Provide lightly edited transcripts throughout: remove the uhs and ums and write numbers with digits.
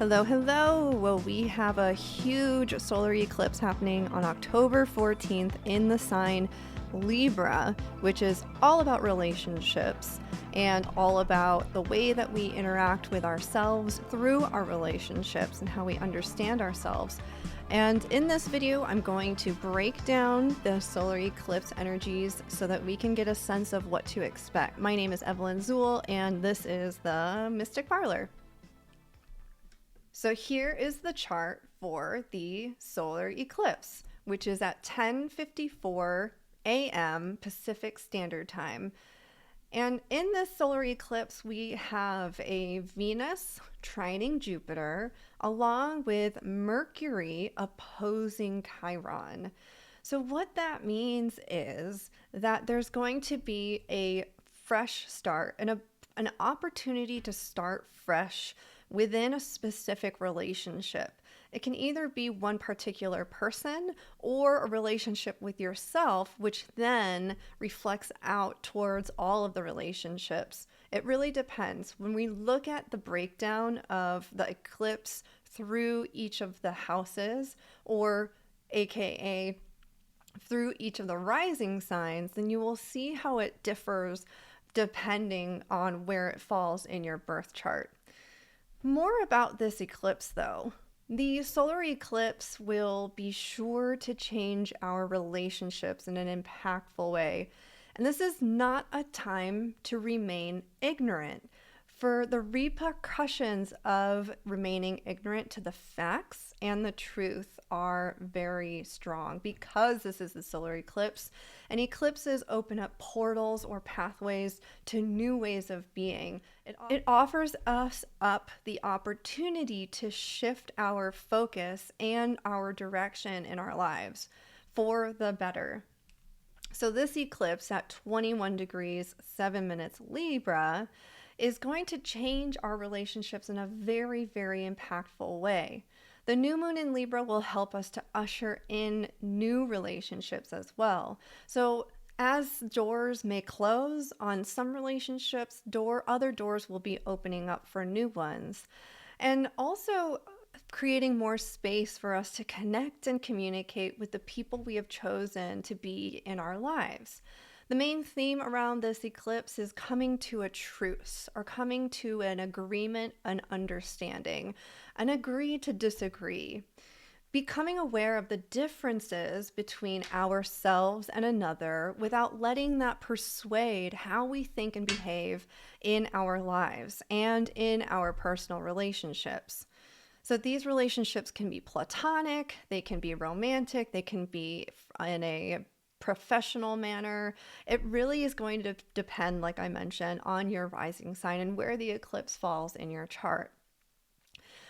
Hello, hello. Well, we have a huge solar eclipse happening on October 14th in the sign Libra, which is all about relationships and all about the way that we interact with ourselves through our relationships and how we understand ourselves. And in this video, I'm going to break down the solar eclipse energies so that we can get a sense of what to expect. My name is Evelyn Zuel, and this is the Mystic Parlor. So here is the chart for the solar eclipse, which is at 10:54 a.m. Pacific Standard Time. And in this solar eclipse, we have a Venus trining Jupiter along with Mercury opposing Chiron. So what that means is that there's going to be a fresh start and an opportunity to start fresh within a specific relationship. It can either be one particular person or a relationship with yourself, which then reflects out towards all of the relationships. It really depends. When we look at the breakdown of the eclipse through each of the houses, or AKA through each of the rising signs, then you will see how it differs depending on where it falls in your birth chart. More about this eclipse, though. The solar eclipse will be sure to change our relationships in an impactful way. And this is not a time to remain ignorant, for the repercussions of remaining ignorant to the facts and the truth are very strong because this is the solar eclipse, and eclipses open up portals or pathways to new ways of being. It offers us up the opportunity to shift our focus and our direction in our lives for the better. So this eclipse at 21 degrees 7 minutes Libra is going to change our relationships in a very, very impactful way. The new moon in Libra will help us to usher in new relationships as well. So as doors may close on some relationships, other doors will be opening up for new ones. And also creating more space for us to connect and communicate with the people we have chosen to be in our lives. The main theme around this eclipse is coming to a truce or coming to an agreement, an understanding, an agree to disagree. Becoming aware of the differences between ourselves and another without letting that persuade how we think and behave in our lives and in our personal relationships. So these relationships can be platonic, they can be romantic, they can be in a professional manner. It really is going to depend, like I mentioned, on your rising sign and where the eclipse falls in your chart.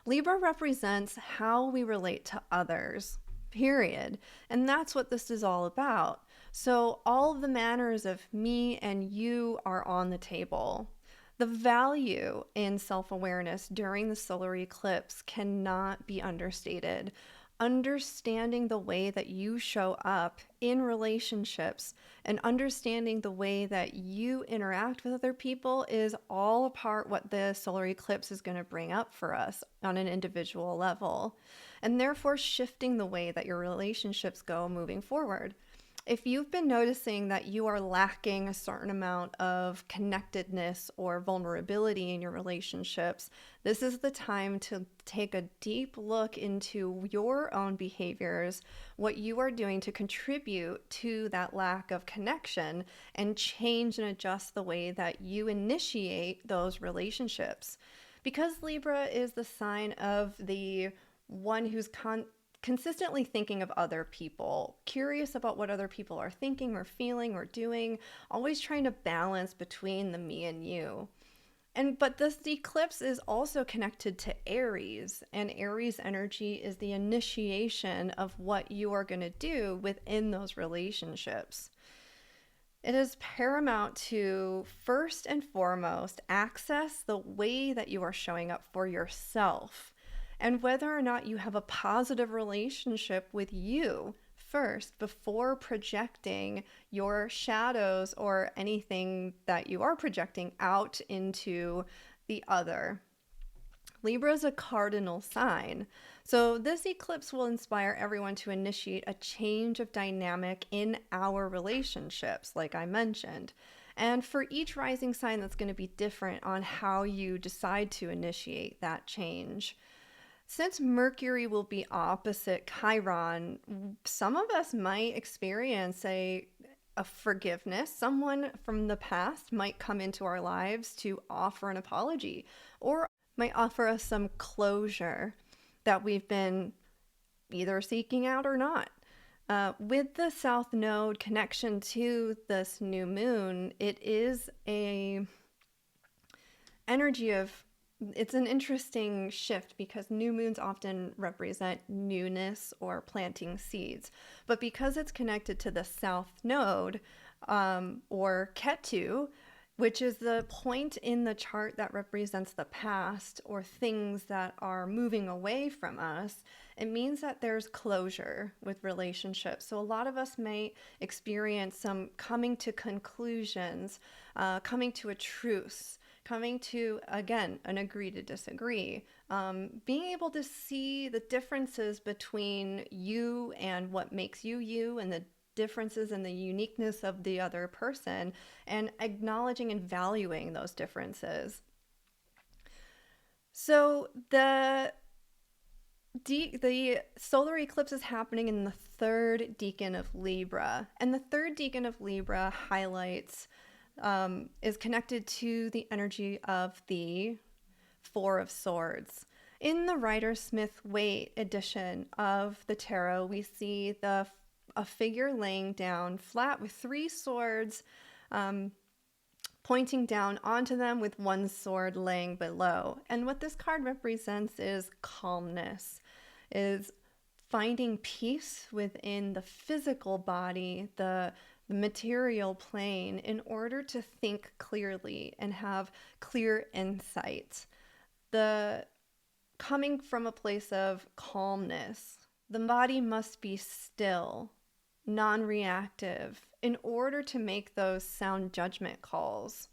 Libra represents how we relate to others, period. And that's what this is all about. So all of the manners of me and you are on the table. The value in self-awareness during the solar eclipse cannot be understated. Understanding the way that you show up in relationships and understanding the way that you interact with other people is all a part what the solar eclipse is going to bring up for us on an individual level, and therefore shifting the way that your relationships go moving forward. If you've been noticing that you are lacking a certain amount of connectedness or vulnerability in your relationships, this is the time to take a deep look into your own behaviors, what you are doing to contribute to that lack of connection, and change and adjust the way that you initiate those relationships. Because Libra is the sign of the one who's consistently thinking of other people, curious about what other people are thinking or feeling or doing, always trying to balance between the me and you. But this eclipse is also connected to Aries, and Aries energy is the initiation of what you are going to do within those relationships. It is paramount to first and foremost access the way that you are showing up for yourself, and whether or not you have a positive relationship with you first before projecting your shadows or anything that you are projecting out into the other. Libra is a cardinal sign. So this eclipse will inspire everyone to initiate a change of dynamic in our relationships, like I mentioned. And for each rising sign, that's going to be different on how you decide to initiate that change. Since Mercury will be opposite Chiron, some of us might experience a forgiveness. Someone from the past might come into our lives to offer an apology or might offer us some closure that we've been either seeking out or not. With the South Node connection to this new moon, it is a energy of, it's an interesting shift because new moons often represent newness or planting seeds. But because it's connected to the South Node, or Ketu, which is the point in the chart that represents the past or things that are moving away from us, it means that there's closure with relationships. So a lot of us may experience some coming to conclusions, coming to a truce, coming to, again, an agree to disagree, being able to see the differences between you and what makes you you, and the differences and the uniqueness of the other person, and acknowledging and valuing those differences. So the solar eclipse is happening in the third decan of Libra, and the third decan of Libra highlights is connected to the energy of the Four of Swords. In the Rider-Smith-Waite edition of the tarot, we see a figure laying down flat with three swords pointing down onto them, with one sword laying below. And what this card represents is calmness, is finding peace within the physical body, the material plane, in order to think clearly and have clear insight. The coming from a place of calmness, the body must be still, non-reactive, in order to make those sound judgment calls.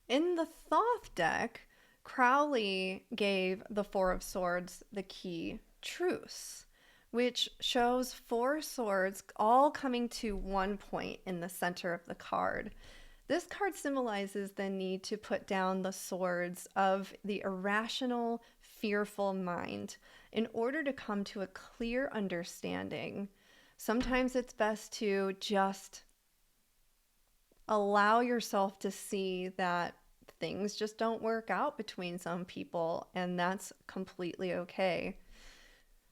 In the Thoth deck, Crowley gave the Four of Swords the key truce, which shows four swords all coming to one point in the center of the card. This card symbolizes the need to put down the swords of the irrational, fearful mind in order to come to a clear understanding. Sometimes it's best to just allow yourself to see that things just don't work out between some people, and that's completely okay.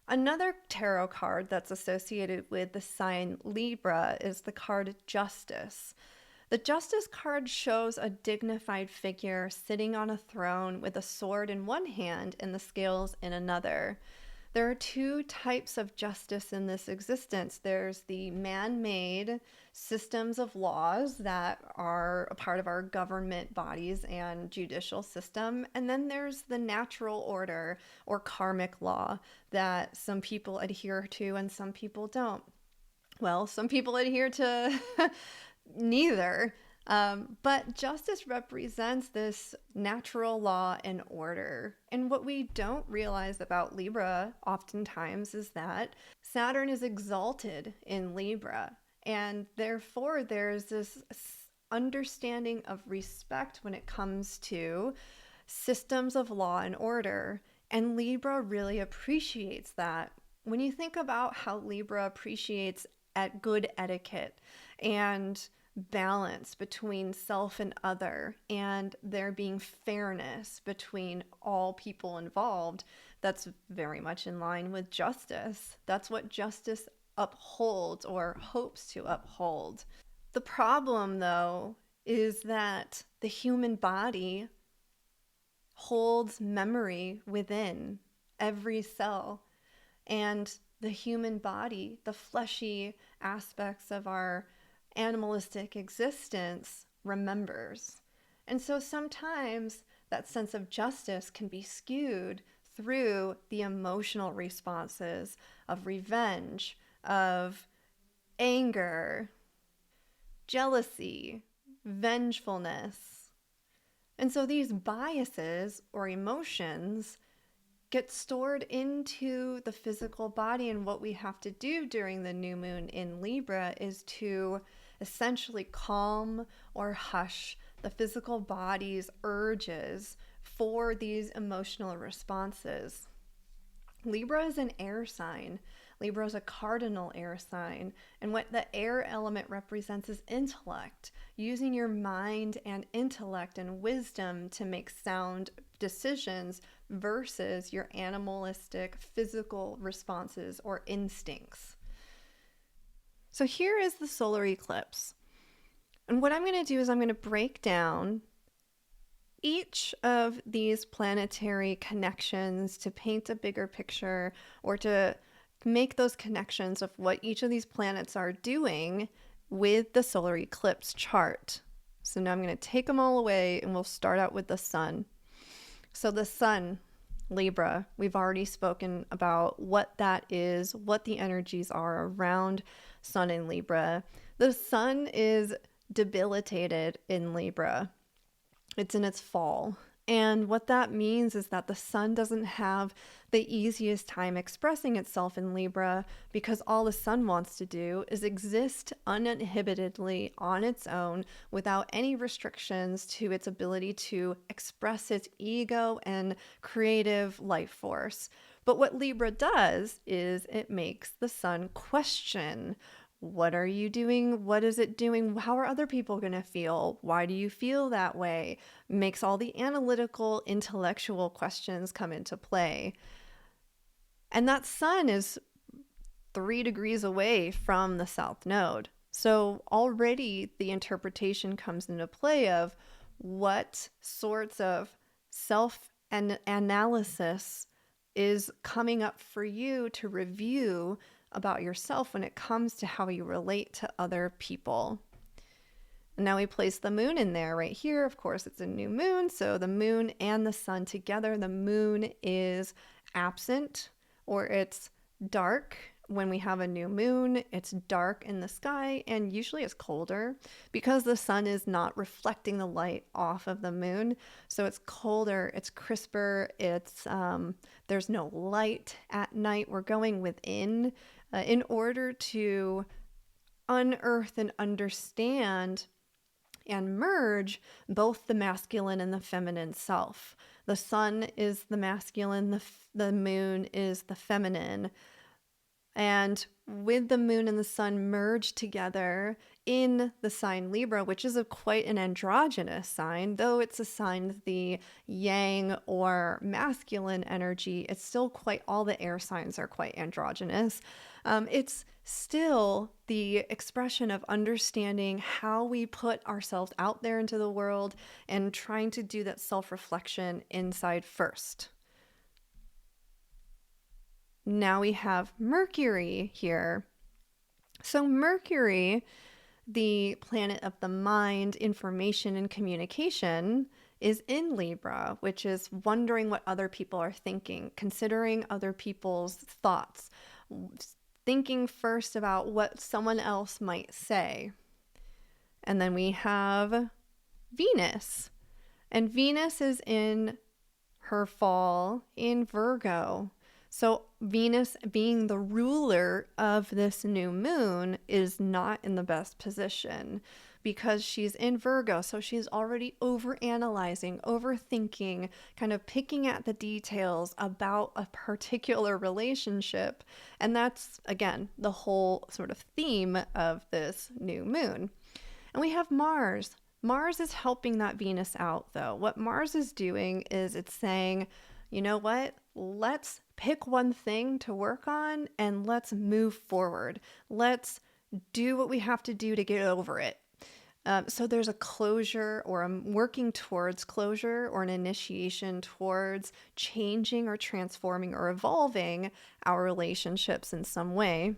Another tarot card that's associated with the sign Libra is the card Justice. The Justice card shows a dignified figure sitting on a throne with a sword in one hand and the scales in another. There are two types of justice in this existence. There's the man-made systems of laws that are a part of our government bodies and judicial system. And then there's the natural order or karmic law that some people adhere to and some people don't. Well, some people adhere to neither. But justice represents this natural law and order. And what we don't realize about Libra oftentimes is that Saturn is exalted in Libra. And therefore, there's this understanding of respect when it comes to systems of law and order. And Libra really appreciates that. When you think about how Libra appreciates at good etiquette and balance between self and other, and there being fairness between all people involved, that's very much in line with justice. That's what justice upholds or hopes to uphold. The problem, though, is that the human body holds memory within every cell, and the human body, the fleshy aspects of our animalistic existence, remembers. And so sometimes that sense of justice can be skewed through the emotional responses of revenge, of anger, jealousy, vengefulness. And so these biases or emotions get stored into the physical body. And what we have to do during the new moon in Libra is to essentially calm or hush the physical body's urges for these emotional responses. Libra is an air sign. Libra is a cardinal air sign. And what the air element represents is intellect, using your mind and intellect and wisdom to make sound decisions versus your animalistic physical responses or instincts. So here is the solar eclipse. And what I'm going to do is I'm going to break down each of these planetary connections to paint a bigger picture or to make those connections of what each of these planets are doing with the solar eclipse chart. So now I'm going to take them all away and we'll start out with the sun. So the sun, Libra, we've already spoken about what that is, what the energies are around sun in Libra. The sun is debilitated in Libra. It's in its fall. And what that means is that the sun doesn't have the easiest time expressing itself in Libra because all the sun wants to do is exist uninhibitedly on its own without any restrictions to its ability to express its ego and creative life force. But what Libra does is it makes the sun question. What are you doing? What is it doing? How are other people going to feel? Why do you feel that way? Makes all the analytical, intellectual questions come into play. And that sun is 3 degrees away from the south node. So already the interpretation comes into play of what sorts of self-analysis is coming up for you to review about yourself when it comes to how you relate to other people. And now we place the moon in there right here. Of course, it's a new moon, so the moon and the sun together. The moon is absent or it's dark. When we have a new moon, it's dark in the sky and usually it's colder because the sun is not reflecting the light off of the moon. So it's colder, it's crisper, there's no light at night. We're going within in order to unearth and understand and merge both the masculine and the feminine self. The sun is the masculine, the moon is the feminine. And with the moon and the sun merged together in the sign Libra, which is quite an androgynous sign, though it's a sign of the yang or masculine energy, it's still quite, all the air signs are quite androgynous. It's still the expression of understanding how we put ourselves out there into the world and trying to do that self-reflection inside first. Now we have Mercury here. So Mercury, the planet of the mind, information, and communication, is in Libra, which is wondering what other people are thinking, considering other people's thoughts, thinking first about what someone else might say. And then we have Venus. And Venus is in her fall in Virgo. So Venus, being the ruler of this new moon, is not in the best position because she's in Virgo. So she's already overanalyzing, overthinking, kind of picking at the details about a particular relationship. And that's, again, the whole sort of theme of this new moon. And we have Mars. Mars is helping that Venus out, though. What Mars is doing is it's saying, you know what? Let's pick one thing to work on and let's move forward. Let's do what we have to do to get over it. So there's a closure or a working towards closure or an initiation towards changing or transforming or evolving our relationships in some way.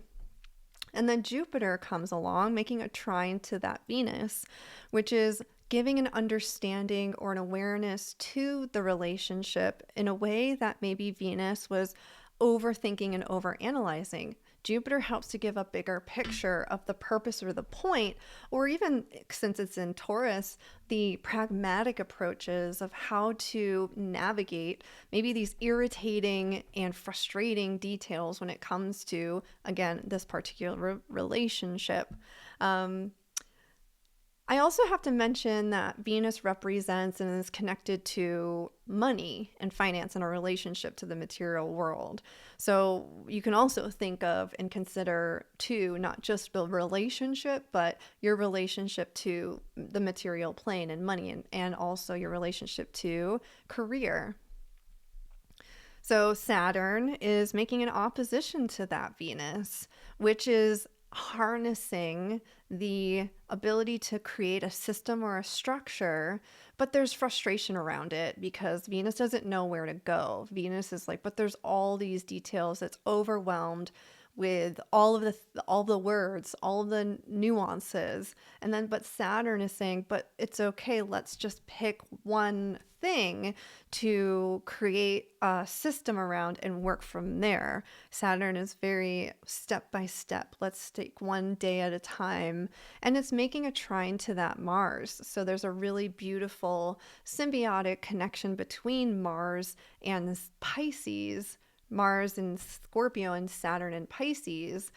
And then Jupiter comes along, making a trine to that Venus, which is giving an understanding or an awareness to the relationship in a way that maybe Venus was overthinking and overanalyzing. Jupiter helps to give a bigger picture of the purpose or the point, or even since it's in Taurus, the pragmatic approaches of how to navigate maybe these irritating and frustrating details when it comes to, again, this particular relationship. I also have to mention that Venus represents and is connected to money and finance and a relationship to the material world. So you can also think of and consider too, not just the relationship, but your relationship to the material plane and money, and also your relationship to career. So Saturn is making an opposition to that Venus, which is harnessing the ability to create a system or a structure, but there's frustration around it because Venus doesn't know where to go. Venus is like, but there's all these details. It's overwhelmed with all of the words, all of the nuances. And then, but Saturn is saying, but it's okay. Let's just pick one thing to create a system around and work from there. Saturn is very step by step. Let's take one day at a time. And it's making a trine to that Mars. So there's a really beautiful symbiotic connection between Mars and this Pisces, Mars in Scorpio and Saturn in Pisces,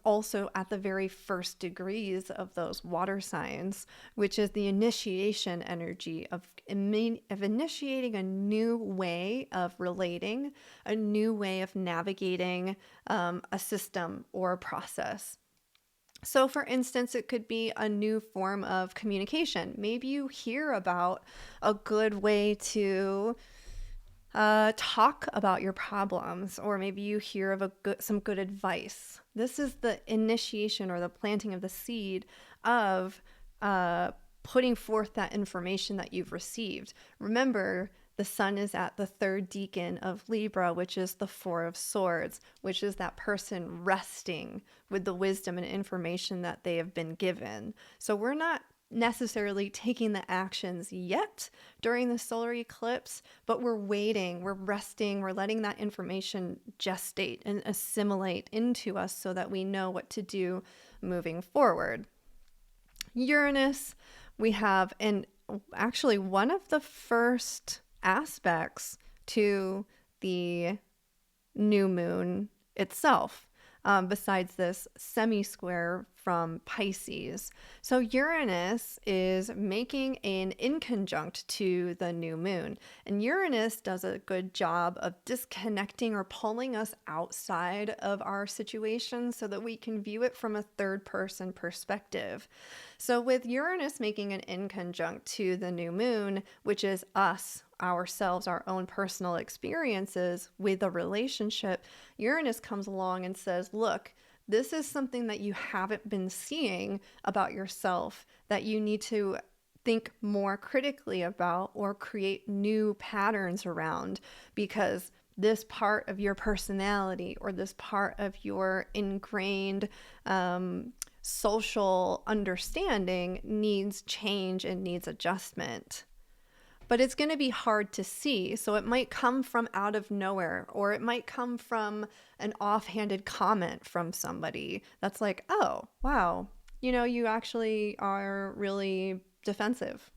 also at the very first degrees of those water signs, which is the initiation energy of initiating a new way of relating, a new way of navigating a system or a process. So for instance, it could be a new form of communication. Maybe you hear about a good way to talk about your problems, or maybe you hear of some good advice. This is the initiation or the planting of the seed of putting forth that information that you've received. Remember, the sun is at the third decan of Libra, which is the Four of Swords, which is that person resting with the wisdom and information that they have been given. So we're not necessarily taking the actions yet during the solar eclipse, but we're waiting, we're resting, we're letting that information gestate and assimilate into us so that we know what to do moving forward. Uranus, we have, and actually one of the first aspects to the new moon itself, besides this semi-square from Pisces. So Uranus is making an inconjunct to the new moon. And Uranus does a good job of disconnecting or pulling us outside of our situation so that we can view it from a third person perspective. So with Uranus making an inconjunct to the new moon, which is us, ourselves, our own personal experiences with a relationship, Uranus comes along and says, look, this is something that you haven't been seeing about yourself that you need to think more critically about or create new patterns around, because this part of your personality or this part of your ingrained social understanding needs change and needs adjustment. But it's going to be hard to see. So it might come from out of nowhere, or it might come from an offhanded comment from somebody that's like, oh, wow, you actually are really defensive.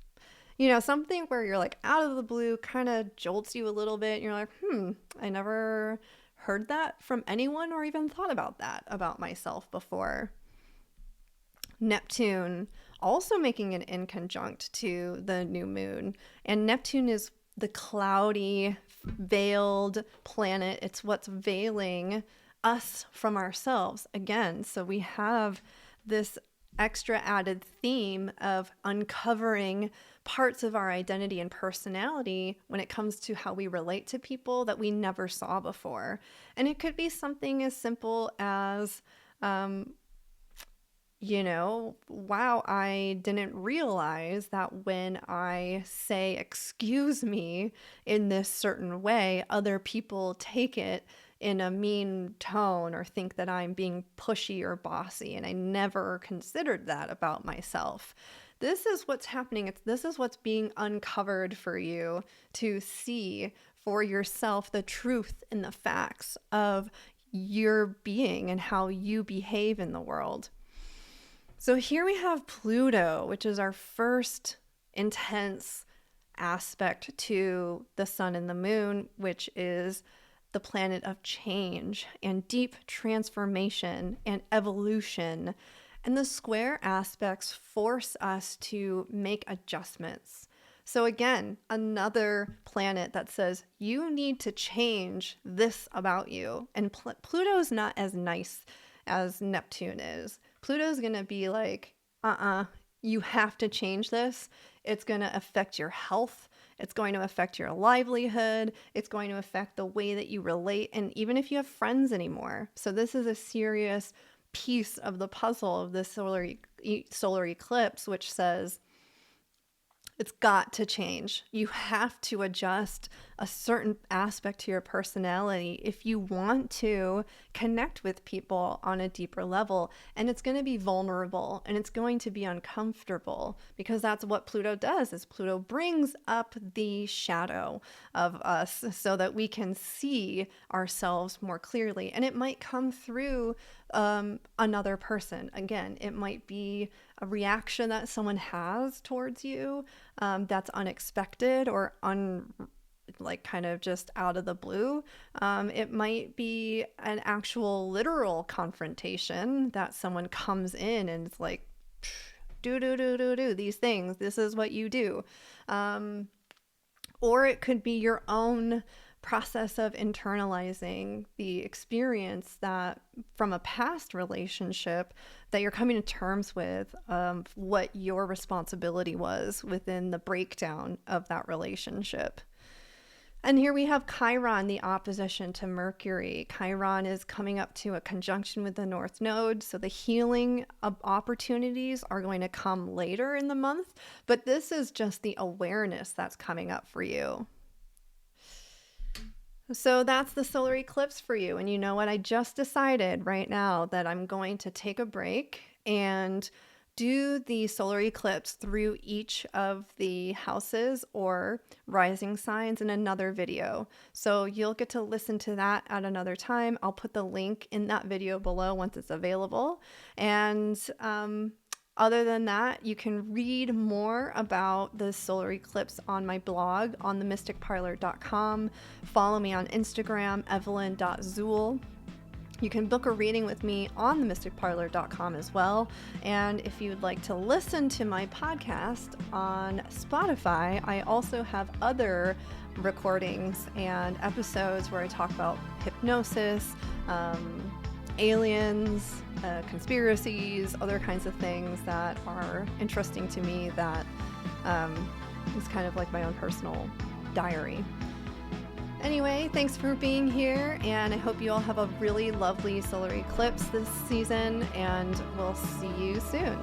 Something where you're like out of the blue kind of jolts you a little bit. And you're like, I never heard that from anyone or even thought about that about myself before. Neptune also making an inconjunct to the new moon. And Neptune is the cloudy, veiled planet. It's what's veiling us from ourselves again. So we have this extra added theme of uncovering parts of our identity and personality when it comes to how we relate to people that we never saw before. And it could be something as simple as, wow, I didn't realize that when I say, excuse me, in this certain way, other people take it in a mean tone or think that I'm being pushy or bossy. And I never considered that about myself. This is what's happening. This is what's being uncovered for you to see for yourself the truth and the facts of your being and how you behave in the world. So here we have Pluto, which is our first intense aspect to the sun and the moon, which is the planet of change and deep transformation and evolution. And the square aspects force us to make adjustments. So again, another planet that says you need to change this about you. And Pluto's not as nice as Neptune is. Pluto's going to be like, you have to change this. It's going to affect your health. It's going to affect your livelihood. It's going to affect the way that you relate, and even if you have friends anymore. So this is a serious piece of the puzzle of the solar eclipse, which says it's got to change. You have to adjust a certain aspect to your personality if you want to connect with people on a deeper level. And it's going to be vulnerable and it's going to be uncomfortable, because that's what Pluto does. Is Pluto brings up the shadow of us so that we can see ourselves more clearly. And it might come through another person. Again, it might be a reaction that someone has towards you that's unexpected or kind of just out of the blue. It might be an actual literal confrontation that someone comes in and it's like, do these things. This is what you do. Or it could be your own process of internalizing the experience that from a past relationship that you're coming to terms with what your responsibility was within the breakdown of that relationship. And here we have Chiron, the opposition to Mercury. Chiron is coming up to a conjunction with the North Node, so the healing opportunities are going to come later in the month, but this is just the awareness that's coming up for you. So that's the solar eclipse for you. And you know what? I just decided right now that I'm going to take a break and do the solar eclipse through each of the houses or rising signs in another video. So you'll get to listen to that at another time. I'll put the link in that video below once it's available. And other than that, you can read more about the solar eclipse on my blog on themysticparlor.com. Follow me on Instagram, evelyn.zuel. You can book a reading with me on themysticparlor.com as well. And if you'd like to listen to my podcast on Spotify, I also have other recordings and episodes where I talk about hypnosis, aliens, conspiracies, other kinds of things that are interesting to me that is kind of like my own personal diary. Anyway, thanks for being here, and I hope you all have a really lovely solar eclipse this season, and we'll see you soon.